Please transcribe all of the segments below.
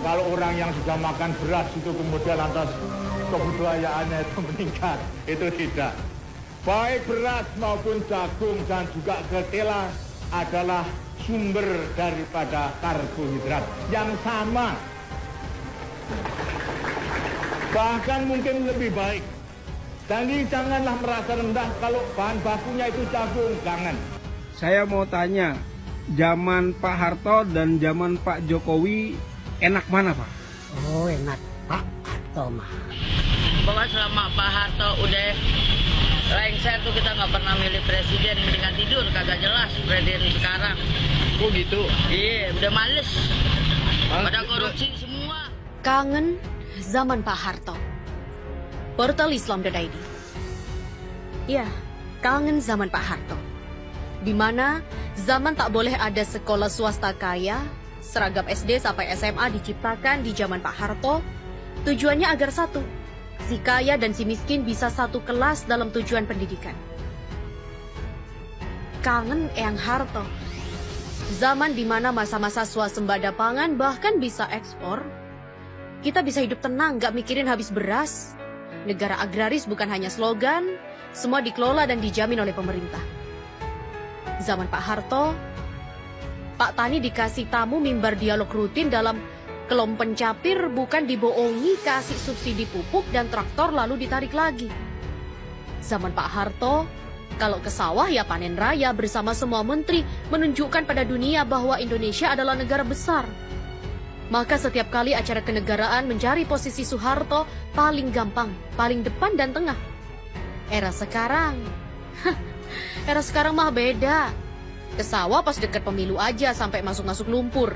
kalau orang yang sudah makan beras itu kemudian lantas kebudayaannya itu meningkat. Itu tidak. Baik beras maupun jagung dan juga ketela adalah sumber daripada karbohidrat yang sama. Bahkan mungkin lebih baik. Jadi janganlah merasa rendah kalau bahan bakunya itu jagung, jangan. Saya mau tanya, zaman Pak Harto dan zaman Pak Jokowi enak mana, Pak? Oh, enak Pak Harto mah. Bahwa selama Pak Harto udah lengser tuh kita nggak pernah milih presiden, mendingan tidur, kagak jelas presiden sekarang. Oh gitu? Iya, udah males. Pada korupsi semua. Kangen zaman Pak Harto. Portal Islam.id. Ya, kangen zaman Pak Harto. Di mana zaman tak boleh ada sekolah swasta kaya, seragam SD sampai SMA diciptakan di zaman Pak Harto. Tujuannya agar satu, si kaya dan si miskin bisa satu kelas dalam tujuan pendidikan. Kangen Eyang Harto. Zaman di mana masa-masa swasembada pangan bahkan bisa ekspor. Kita bisa hidup tenang, gak mikirin habis beras. Negara agraris bukan hanya slogan, semua dikelola dan dijamin oleh pemerintah. Zaman Pak Harto, Pak Tani dikasih tamu mimbar dialog rutin dalam kelom pencapir, bukan dibohongi kasih subsidi pupuk dan traktor lalu ditarik lagi. Zaman Pak Harto, kalau ke sawah ya panen raya bersama semua menteri menunjukkan pada dunia bahwa Indonesia adalah negara besar. Maka setiap kali acara kenegaraan mencari posisi Soeharto paling gampang, paling depan dan tengah. Era sekarang mah beda. Ke sawah pas deket pemilu aja sampai masuk-masuk lumpur.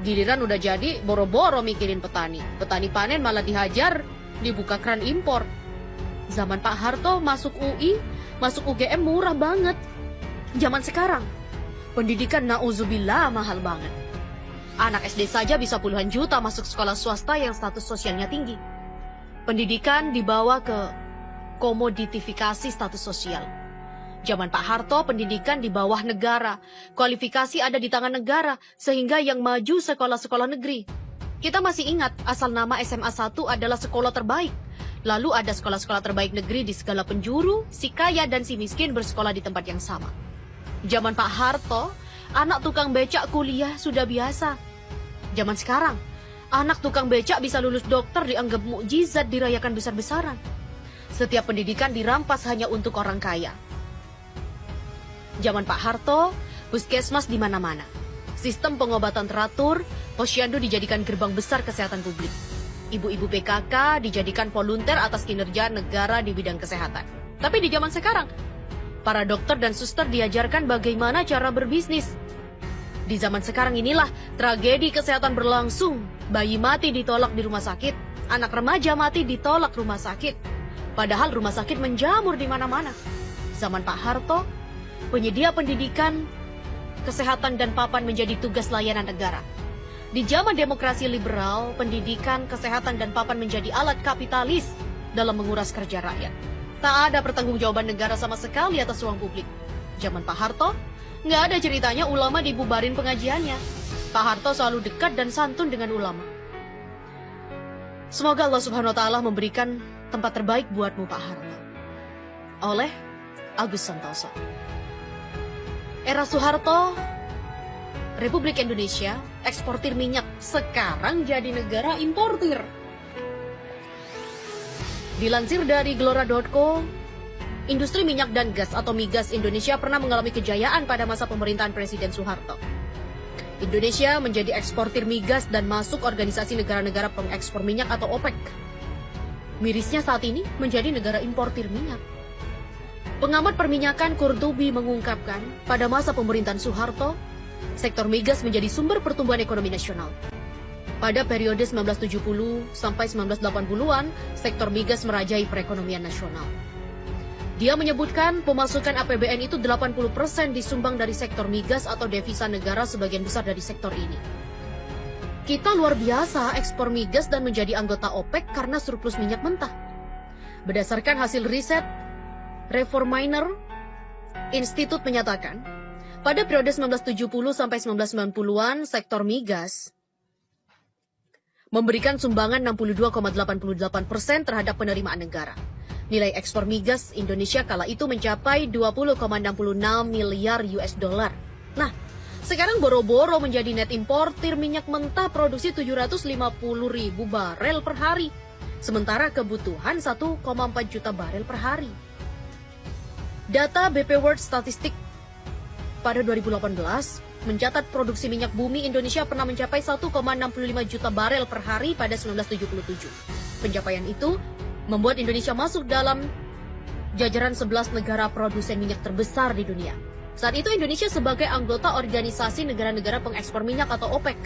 Giliran udah jadi, boro-boro mikirin petani. Petani panen malah dihajar, dibuka keran impor. Zaman Pak Harto masuk UI, masuk UGM murah banget. Zaman sekarang, pendidikan nauzubillah mahal banget. Anak SD saja bisa puluhan juta masuk sekolah swasta yang status sosialnya tinggi. Pendidikan dibawa ke komoditifikasi status sosial. Zaman Pak Harto, pendidikan di bawah negara. Kualifikasi ada di tangan negara, sehingga yang maju sekolah-sekolah negeri. Kita masih ingat, asal nama SMA 1 adalah sekolah terbaik. Lalu ada sekolah-sekolah terbaik negeri di segala penjuru, si kaya dan si miskin bersekolah di tempat yang sama. Zaman Pak Harto, anak tukang becak kuliah sudah biasa. Zaman sekarang, anak tukang becak bisa lulus dokter dianggap mukjizat dirayakan besar-besaran. Setiap pendidikan dirampas hanya untuk orang kaya. Zaman Pak Harto, puskesmas di mana-mana. Sistem pengobatan teratur, posyandu dijadikan gerbang besar kesehatan publik. Ibu-ibu PKK dijadikan volunteer atas kinerja negara di bidang kesehatan. Tapi di zaman sekarang, para dokter dan suster diajarkan bagaimana cara berbisnis. Di zaman sekarang inilah tragedi kesehatan berlangsung. Bayi mati ditolak di rumah sakit, anak remaja mati ditolak rumah sakit. Padahal rumah sakit menjamur di mana-mana. Zaman Pak Harto, penyedia pendidikan, kesehatan dan papan menjadi tugas layanan negara. Di zaman demokrasi liberal, pendidikan, kesehatan dan papan menjadi alat kapitalis dalam menguras kerja rakyat. Tak ada pertanggungjawaban negara sama sekali atas uang publik. Zaman Pak Harto, nggak ada ceritanya ulama dibubarin pengajiannya. Pak Harto selalu dekat dan santun dengan ulama. Semoga Allah Subhanahu wa Ta'ala memberikan tempat terbaik buatmu, Pak Harto. Oleh Agus Santoso. Era Soeharto, Republik Indonesia eksportir minyak, sekarang jadi negara importir. Dilansir dari Gelora.co, industri minyak dan gas atau migas Indonesia pernah mengalami kejayaan pada masa pemerintahan Presiden Soeharto. Indonesia menjadi eksportir migas dan masuk organisasi negara-negara pengekspor minyak atau OPEC. Mirisnya saat ini menjadi negara importir minyak. Pengamat perminyakan Kurtubi mengungkapkan, pada masa pemerintahan Soeharto, sektor migas menjadi sumber pertumbuhan ekonomi nasional. Pada periode 1970 sampai 1980-an, sektor migas merajai perekonomian nasional. Dia menyebutkan pemasukan APBN itu 80% disumbang dari sektor migas atau devisa negara sebagian besar dari sektor ini. Kita luar biasa ekspor migas dan menjadi anggota OPEC karena surplus minyak mentah. Berdasarkan hasil riset Reforminer Institute menyatakan, pada periode 1970 sampai 1990-an, sektor migas memberikan sumbangan 62,88% terhadap penerimaan negara. Nilai ekspor migas Indonesia kala itu mencapai 20,66 miliar US dollar. Nah, sekarang boro-boro menjadi net importir minyak mentah produksi 750 ribu barel per hari. Sementara kebutuhan 1,4 juta barel per hari. Data BP World Statistic pada 2018 mencatat produksi minyak bumi Indonesia pernah mencapai 1,65 juta barel per hari pada 1977. Pencapaian itu membuat Indonesia masuk dalam jajaran 11 negara produsen minyak terbesar di dunia. Saat itu Indonesia sebagai anggota Organisasi Negara-Negara Pengekspor Minyak atau OPEC.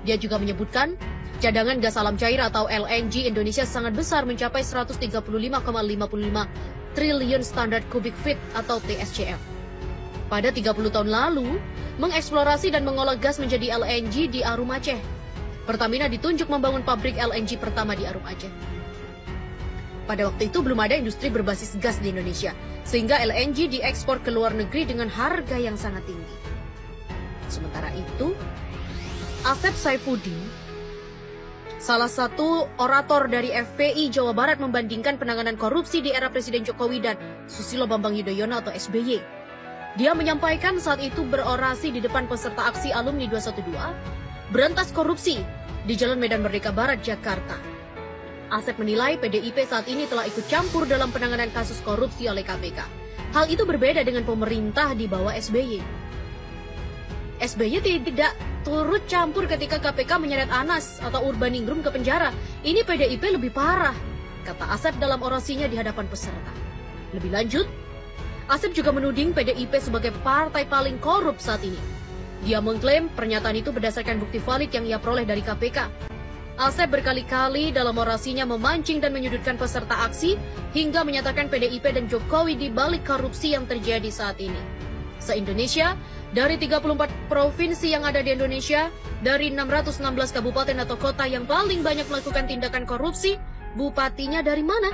Dia juga menyebutkan cadangan gas alam cair atau LNG Indonesia sangat besar mencapai 135,55 triliun standar kubik feet atau TSCF. Pada 30 tahun lalu, mengeksplorasi dan mengolah gas menjadi LNG di Arum Aceh. Pertamina ditunjuk membangun pabrik LNG pertama di Arum Aceh. Pada waktu itu belum ada industri berbasis gas di Indonesia, sehingga LNG diekspor ke luar negeri dengan harga yang sangat tinggi. Sementara itu, Asep Saifuddin, salah satu orator dari FPI Jawa Barat, membandingkan penanganan korupsi di era Presiden Jokowi dan Susilo Bambang Yudhoyono atau SBY. Dia menyampaikan saat itu berorasi di depan peserta aksi alumni 212, berantas korupsi di Jalan Medan Merdeka Barat, Jakarta. Asep menilai PDIP saat ini telah ikut campur dalam penanganan kasus korupsi oleh KPK. Hal itu berbeda dengan pemerintah di bawah SBY. SBY tidak turut campur ketika KPK menyeret Anas atau Urbaningrum ke penjara. Ini PDIP lebih parah, kata Asep dalam orasinya di hadapan peserta. Lebih lanjut, Asep juga menuding PDIP sebagai partai paling korup saat ini. Dia mengklaim pernyataan itu berdasarkan bukti valid yang ia peroleh dari KPK. Asep berkali-kali dalam orasinya memancing dan menyudutkan peserta aksi hingga menyatakan PDIP dan Jokowi di balik korupsi yang terjadi saat ini. Se-Indonesia, dari 34 provinsi yang ada di Indonesia, dari 616 kabupaten atau kota yang paling banyak melakukan tindakan korupsi, bupatinya dari mana?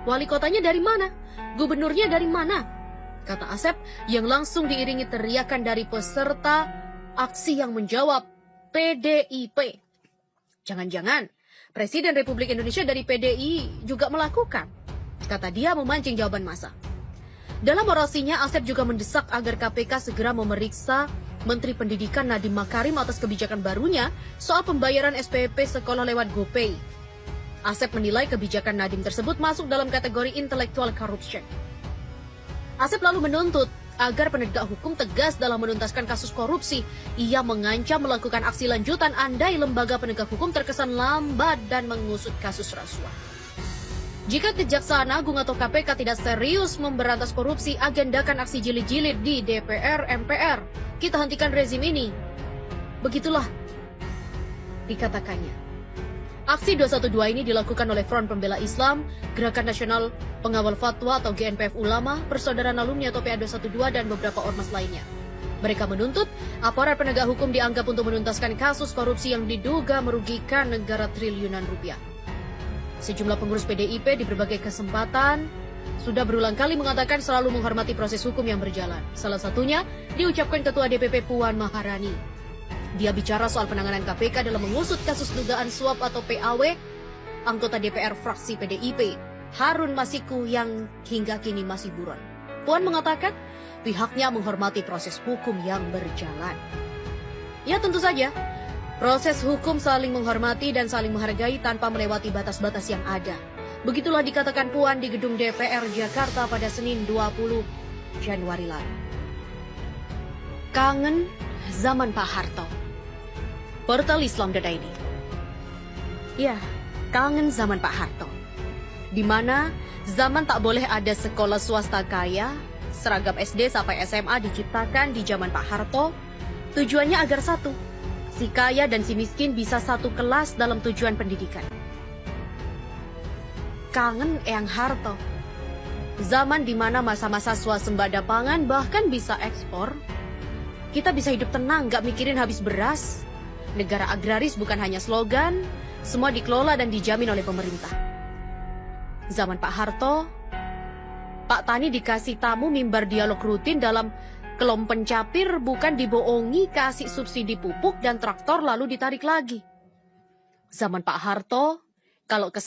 Wali kotanya dari mana? Gubernurnya dari mana? Kata Asep yang langsung diiringi teriakan dari peserta aksi yang menjawab PDIP. Jangan-jangan Presiden Republik Indonesia dari PDI juga melakukan, kata dia memancing jawaban massa. Dalam orasinya, Asep juga mendesak agar KPK segera memeriksa Menteri Pendidikan Nadiem Makarim atas kebijakan barunya soal pembayaran SPP sekolah lewat GoPay. Asep menilai kebijakan Nadiem tersebut masuk dalam kategori intellectual corruption. Asep lalu menuntut agar penegak hukum tegas dalam menuntaskan kasus korupsi. Ia mengancam melakukan aksi lanjutan andai lembaga penegak hukum terkesan lambat dan mengusut kasus rasuah. Jika Kejaksaan Agung atau KPK tidak serius memberantas korupsi, agendakan aksi jilid-jilid di DPR, MPR. Kita hentikan rezim ini. Begitulah dikatakannya. Aksi 212 ini dilakukan oleh Front Pembela Islam, Gerakan Nasional Pengawal Fatwa atau GNPF Ulama, Persaudaraan Alumni atau PA212, dan beberapa ormas lainnya. Mereka menuntut aparat penegak hukum dianggap untuk menuntaskan kasus korupsi yang diduga merugikan negara triliunan rupiah. Sejumlah pengurus PDIP di berbagai kesempatan sudah berulang kali mengatakan selalu menghormati proses hukum yang berjalan. Salah satunya diucapkan Ketua DPP Puan Maharani. Dia bicara soal penanganan KPK dalam mengusut kasus dugaan suap atau PAW anggota DPR fraksi PDIP, Harun Masiku, yang hingga kini masih buron. Puan mengatakan pihaknya menghormati proses hukum yang berjalan. Ya, tentu saja, proses hukum saling menghormati dan saling menghargai tanpa melewati batas-batas yang ada. Begitulah dikatakan Puan di gedung DPR Jakarta pada Senin 20 Januari lalu. Kangen zaman Pak Harto. Portal Islam.id. Ya, kangen zaman Pak Harto. Di mana zaman tak boleh ada sekolah swasta kaya, seragam SD sampai SMA diciptakan di zaman Pak Harto. Tujuannya agar satu, si kaya dan si miskin bisa satu kelas dalam tujuan pendidikan. Kangen Eyang Harto. Zaman di mana masa-masa swasembada pangan bahkan bisa ekspor. Kita bisa hidup tenang, gak mikirin habis beras. Negara agraris bukan hanya slogan, semua dikelola dan dijamin oleh pemerintah. Zaman Pak Harto, Pak Tani dikasih tamu mimbar dialog rutin dalam kelom pencapir, bukan dibohongi kasih subsidi pupuk dan traktor lalu ditarik lagi. Zaman Pak Harto, kalau ke